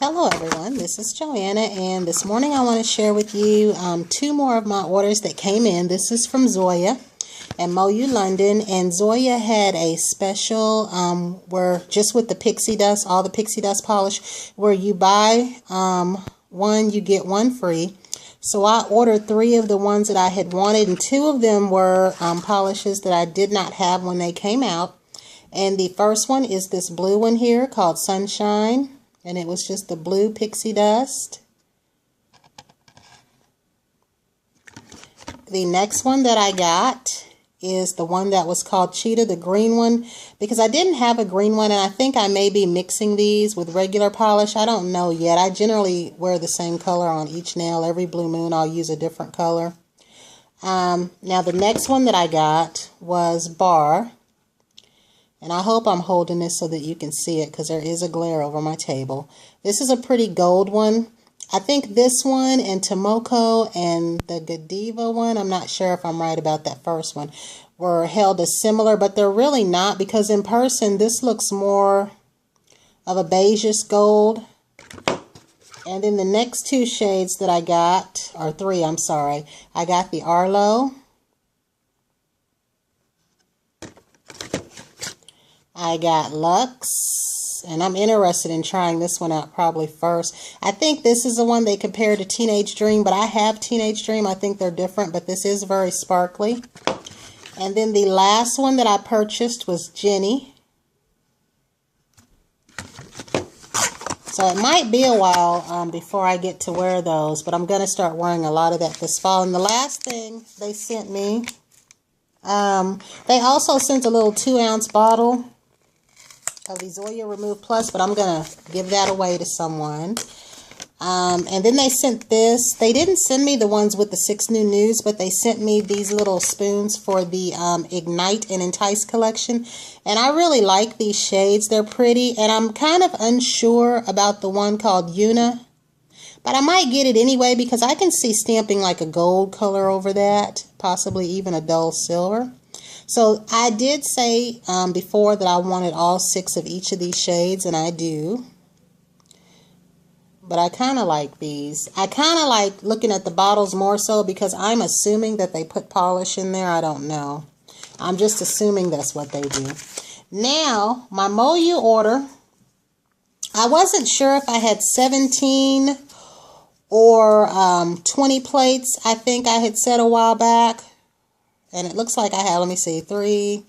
Hello everyone, this is Joanna, and this morning I want to share with you two more of my orders that came in. This is from Zoya and Moyou, London, and Zoya had a special where just with the pixie dust, all the pixie dust polish, where you buy one, you get one free. So I ordered 3 of the ones that I had wanted, and 2 of them were polishes that I did not have when they came out. And the first one is this blue one here called Sunshine. And it was just the blue pixie dust. The next one that I got is the one that was called Cheetah, the green one. Because I didn't have a green one, and I think I may be mixing these with regular polish. I don't know yet. I generally wear the same color on each nail. Every blue moon I'll use a different color. Now the next one that I got was Bar. And I hope I'm holding this so that you can see it because there is a glare over my table. This is a pretty gold one. I think this one and Tomoko and the Godiva one, I'm not sure if I'm right about that first one, were held as similar, but they're really not because in person this looks more of a beigeish gold. And then the next 2 shades that I got, or 3, I'm sorry, I got the Arlo. I got Lux, and I'm interested in trying this one out probably first. I think this is the one they compare to Teenage Dream, but I have Teenage Dream. I think they're different, but this is very sparkly. And then the last one that I purchased was Jenny. So it might be a while before I get to wear those, but I'm going to start wearing a lot of that this fall. And the last thing they sent me, they also sent a little 2-ounce bottle of the Zoya Remove Plus, but I'm going to give that away to someone. And then they sent this. They didn't send me the ones with the 6 new nudes, but they sent me these little spoons for the Ignite and Entice collection. And I really like these shades. They're pretty. And I'm kind of unsure about the one called Una. But I might get it anyway because I can see stamping like a gold color over that. Possibly even a dull silver. So I did say before that I wanted all 6 of each of these shades, and I do. But I kind of like these. I kind of like looking at the bottles more so because I'm assuming that they put polish in there. I don't know. I'm just assuming that's what they do. Now, my Moyou order, I wasn't sure if I had 17 or 20 plates. I think I had said a while back. And it looks like I have, let me see, 3,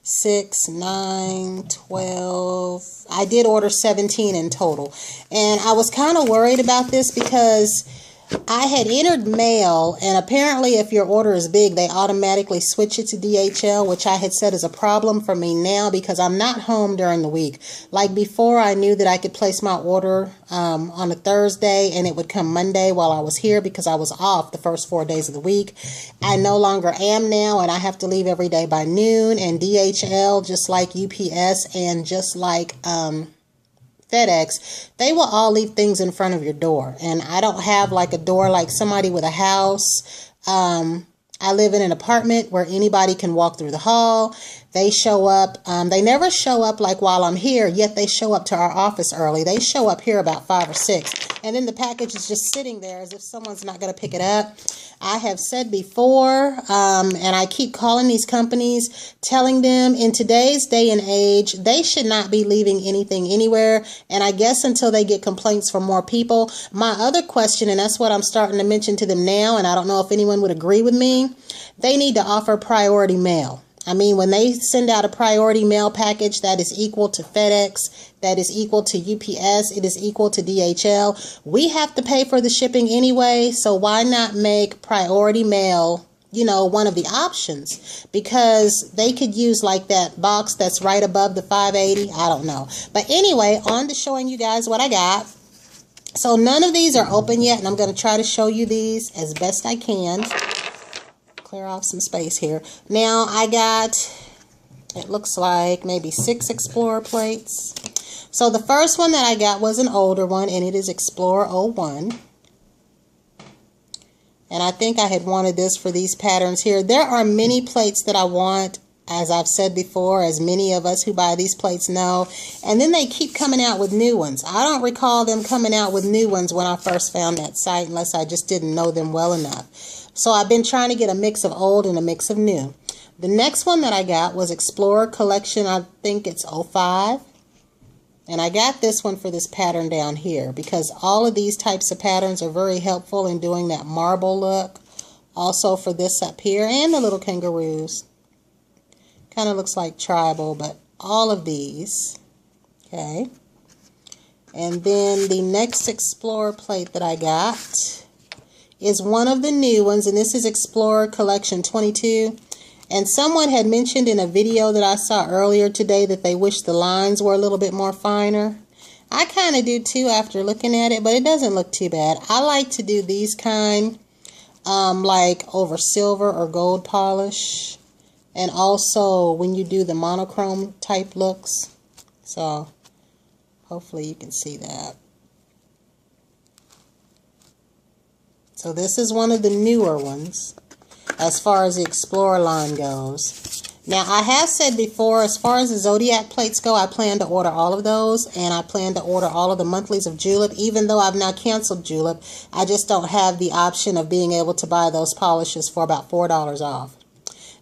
6, 9, 12. I did order 17 in total. And I was kind of worried about this because I had entered mail, and apparently if your order is big, they automatically switch it to DHL, which I had said is a problem for me now because I'm not home during the week. Like before, I knew that I could place my order on a Thursday, and it would come Monday while I was here because I was off the first 4 days of the week. I no longer am now, and I have to leave every day by noon, and DHL, just like UPS and just like FedEx, they will all leave things in front of your door. And I don't have like a door like somebody with a house. I live in an apartment where anybody can walk through the hall. They show up. They never show up like while I'm here, yet they show up to our office early. They show up here about 5 or 6. And then the package is just sitting there as if someone's not going to pick it up. I have said before, and I keep calling these companies, telling them in today's day and age, they should not be leaving anything anywhere. And I guess until they get complaints from more people. My other question, and that's what I'm starting to mention to them now, and I don't know if anyone would agree with me, they need to offer priority mail. I mean, when they send out a priority mail package that is equal to FedEx, that is equal to UPS, it is equal to DHL, we have to pay for the shipping anyway, so why not make priority mail, you know, one of the options? Because they could use like that box that's right above the 580, I don't know. But anyway, on to showing you guys what I got. So none of these are open yet, and I'm going to try to show you these as best I can. Clear off some space here. Now I got, it looks like maybe 6 Explorer plates. So the first one that I got was an older one, and it is Explorer 01. And I think I had wanted this for these patterns here. There are many plates that I want. as I've said before, as many of us who buy these plates know. And then they keep coming out with new ones. I don't recall them coming out with new ones when I first found that site, unless I just didn't know them well enough. So I've been trying to get a mix of old and a mix of new. The next one that I got was Explorer Collection. I think it's 05. And I got this one for this pattern down here, because all of these types of patterns are very helpful in doing that marble look. Also for this up here, and the little kangaroos. Kind of looks like tribal, but all of these. Okay. And then the next Explorer plate that I got is one of the new ones, and this is Explorer Collection 22. And someone had mentioned in a video that I saw earlier today that they wish the lines were a little bit more finer. I kind of do too after looking at it, but it doesn't look too bad. I like to do these kind like over silver or gold polish. And also when you do the monochrome type looks. So hopefully you can see that. So this is one of the newer ones as far as the Explorer line goes. Now I have said before, as far as the Zodiac plates go, I plan to order all of those, and I plan to order all of the monthlies of Julep. Even though I've now canceled Julep, I just don't have the option of being able to buy those polishes for about $4 off.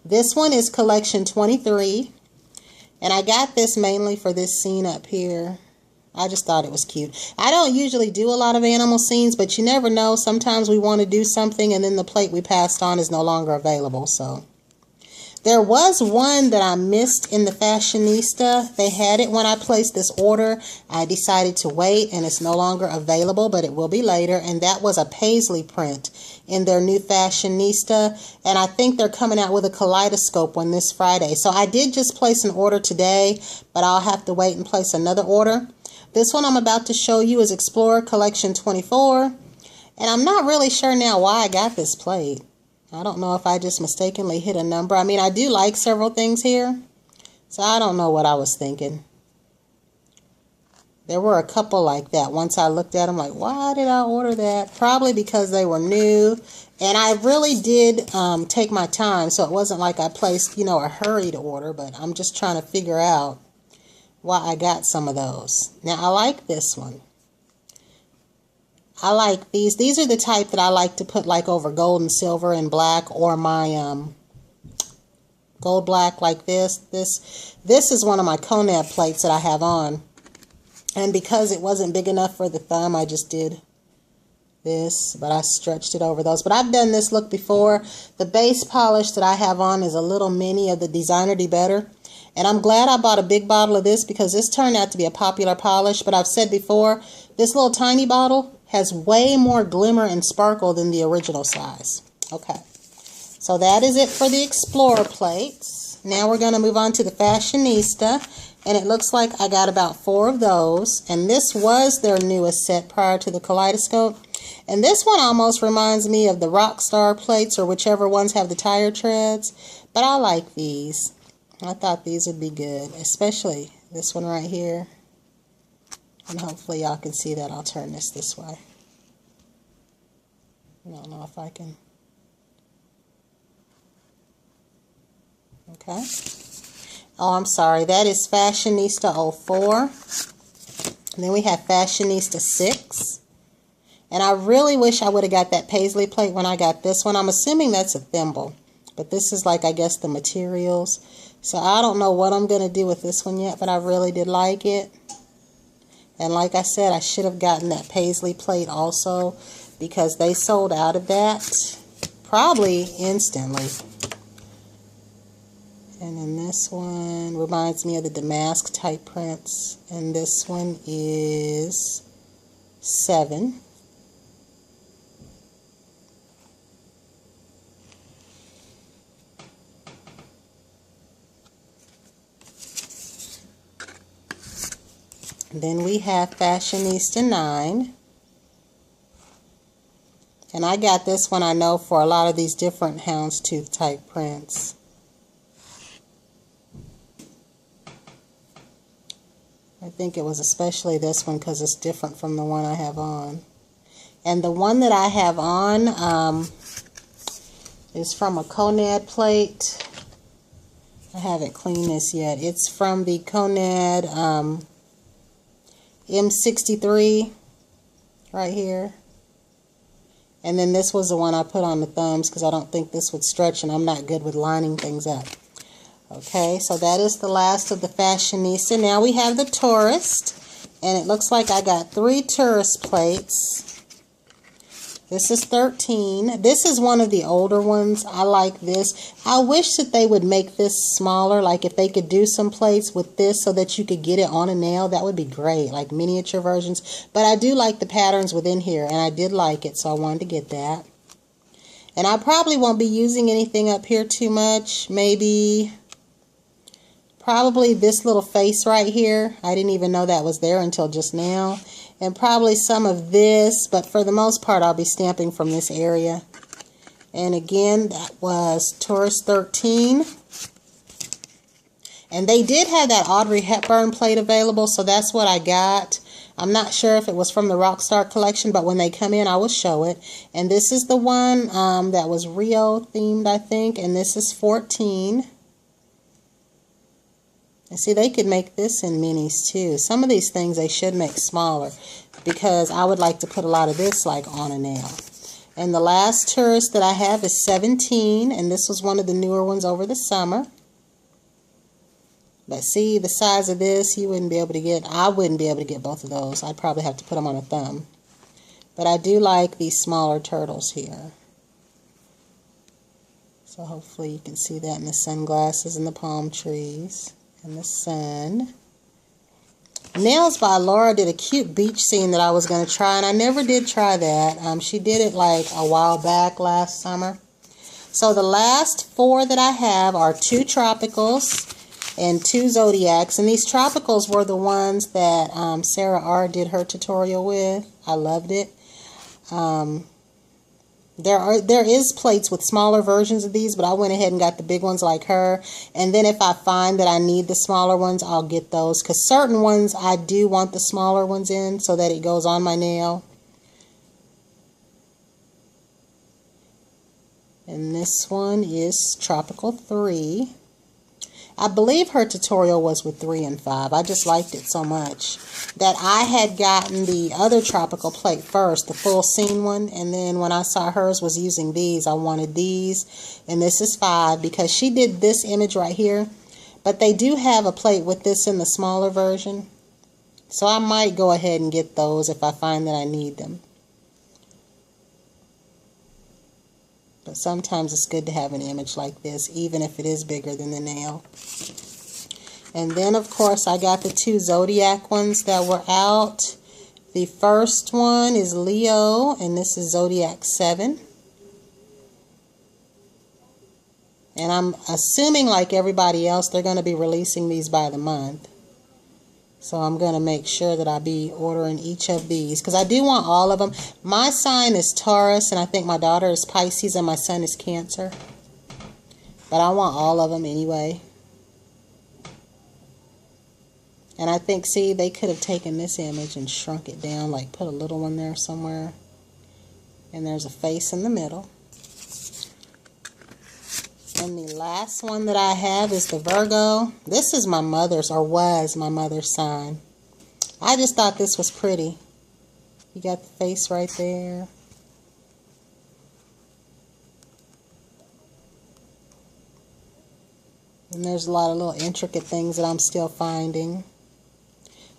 This one is Collection 23, and I got this mainly for this scene up here. I just thought it was cute. I don't usually do a lot of animal scenes, but you never know. Sometimes we want to do something and then the plate we passed on is no longer available. So there was one that I missed in the Fashionista. They had it when I placed this order. I decided to wait, and it's no longer available, but it will be later. And that was a paisley print in their new Fashionista. And I think they're coming out with a kaleidoscope one this Friday. So I did just place an order today, but I'll have to wait and place another order. This one I'm about to show you is Explorer Collection 24. And I'm not really sure now why I got this plate. I don't know if I just mistakenly hit a number. I mean, I do like several things here, so I don't know what I was thinking. There were a couple like that. Once I looked at them, like, why did I order that? Probably because they were new, and I really did take my time, so it wasn't like I placed, a hurried order, but I'm just trying to figure out why I got some of those. Now, I like this one. I like these. These are the type that I like to put like over gold and silver and black, or my gold black like this. This is one of my Conab plates that I have on. And because it wasn't big enough for the thumb, I just did this, but I stretched it over those. But I've done this look before. The base polish that I have on is a little mini of the Designer Do Better. And I'm glad I bought a big bottle of this, because this turned out to be a popular polish. But I've said before, this little tiny bottle has way more glimmer and sparkle than the original size. Okay, so that is it for the Explorer plates. Now we're going to move on to the Fashionista, and it looks like I got about 4 of those, and this was their newest set prior to the kaleidoscope. And this one almost reminds me of the Rockstar plates, or whichever ones have the tire treads, but I like these. I thought these would be good, especially this one right here. And hopefully y'all can see that. I'll turn this way. I don't know if I can. Okay. Oh, I'm sorry. That is Fashionista 04. And then we have Fashionista 6. And I really wish I would have got that paisley plate when I got this one. I'm assuming that's a thimble. But this is like, I guess, the materials. So I don't know what I'm going to do with this one yet, but I really did like it. And like I said, I should have gotten that paisley plate also, because they sold out of that probably instantly. And then this one reminds me of the damask type prints. And this one is 7. Then we have Fashionista 9. And I got this one, I know, for a lot of these different houndstooth type prints. I think it was especially this one because it's different from the one I have on. And the one that I have on is from a Conad plate. I haven't cleaned this yet. It's from the Conad M63 right here. And then this was the one I put on the thumbs because I don't think this would stretch and I'm not good with lining things up. Okay, so that is the last of the Fashionista. Now we have the Tourist. And it looks like I got 3 tourist plates. This is 13. This is one of the older ones. I like this. I wish that they would make this smaller. Like if they could do some plates with this so that you could get it on a nail, that would be great. Like miniature versions. But I do like the patterns within here. And I did like it, so I wanted to get that. And I probably won't be using anything up here too much. Probably this little face right here. I didn't even know that was there until just now. And probably some of this, but for the most part I'll be stamping from this area. And again, that was Taurus 13. And they did have that Audrey Hepburn plate available, so that's what I got. I'm not sure if it was from the Rockstar collection, but when they come in I will show it. And this is the one that was Rio themed, I think, and this is 14. And see, they could make this in minis too. Some of these things they should make smaller because I would like to put a lot of this like on a nail. And the last tourist that I have is 17, and this was one of the newer ones over the summer. But see, the size of this, you wouldn't be able to get, I wouldn't be able to get both of those. I'd probably have to put them on a thumb. But I do like these smaller turtles here. So hopefully you can see that in the sunglasses and the palm trees. And the sun. Nails by Laura did a cute beach scene that I was going to try, and I never did try that. She did it like a while back last summer. So the last 4 that I have are 2 tropicals and 2 zodiacs, and these tropicals were the ones that Sarah R. did her tutorial with. I loved it. There is plates with smaller versions of these, but I went ahead and got the big ones like her. And then if I find that I need the smaller ones, I'll get those. Because certain ones, I do want the smaller ones in so that it goes on my nail. And this one is Tropical 3. I believe her tutorial was with 3 and 5. I just liked it so much that I had gotten the other tropical plate first, the full scene one, and then when I saw hers was using these, I wanted these, and this is 5 because she did this image right here, but they do have a plate with this in the smaller version, so I might go ahead and get those if I find that I need them. But sometimes it's good to have an image like this, even if it is bigger than the nail. And then, of course, I got the 2 Zodiac ones that were out. The first one is Leo, and this is Zodiac 7. And I'm assuming, like everybody else, they're going to be releasing these by the month. So I'm going to make sure that I be ordering each of these because I do want all of them. My sign is Taurus, and I think my daughter is Pisces, and my son is Cancer. But I want all of them anyway. And I think, see, they could have taken this image and shrunk it down, like put a little one there somewhere. And there's a face in the middle. And the last one that I have is the Virgo. This is my mother's, or was my mother's sign. I just thought this was pretty. You got the face right there. And there's a lot of little intricate things that I'm still finding.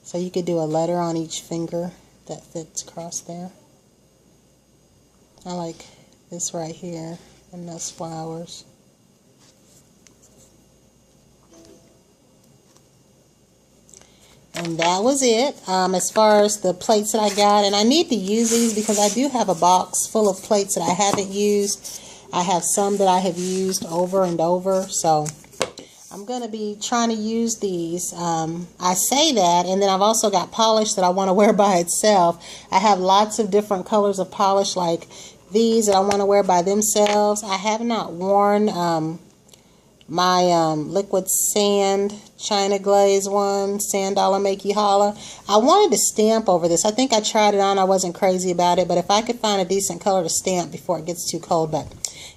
So you could do a letter on each finger that fits across there. I like this right here and those flowers. And that was it as far as the plates that I got. And I need to use these because I do have a box full of plates that I haven't used. I have some that I have used over and over. So I'm going to be trying to use these. I say that, and then I've also got polish that I want to wear by itself. I have lots of different colors of polish like these that I want to wear by themselves. I have not worn my liquid sand China glaze one, Sand Dollar Make You Holla. I wanted to stamp over this. I think I tried it on. I wasn't crazy about it, but if I could find a decent color to stamp before it gets too cold. But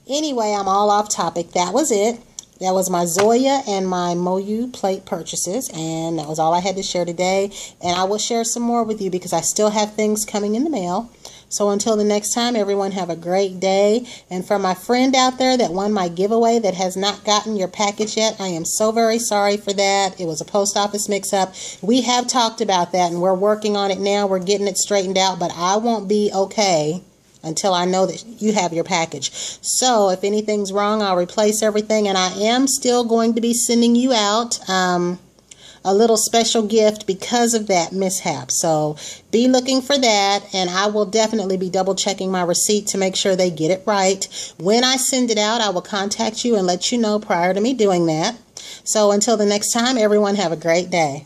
anyway, I'm all off topic. That was it. That was my Zoya and my Moyou plate purchases, and that was all I had to share today. And I will share some more with you because I still have things coming in the mail. So until the next time, everyone have a great day. And for my friend out there that won my giveaway that has not gotten your package yet, I am so very sorry for that. It was a post office mix-up. We have talked about that, and we're working on it now. We're getting it straightened out, but I won't be okay until I know that you have your package. So if anything's wrong, I'll replace everything, and I am still going to be sending you out a little special gift because of that mishap. So be looking for that, and I will definitely be double checking my receipt to make sure they get it right. When I send it out, I will contact you and let you know prior to me doing that. So until the next time, everyone have a great day.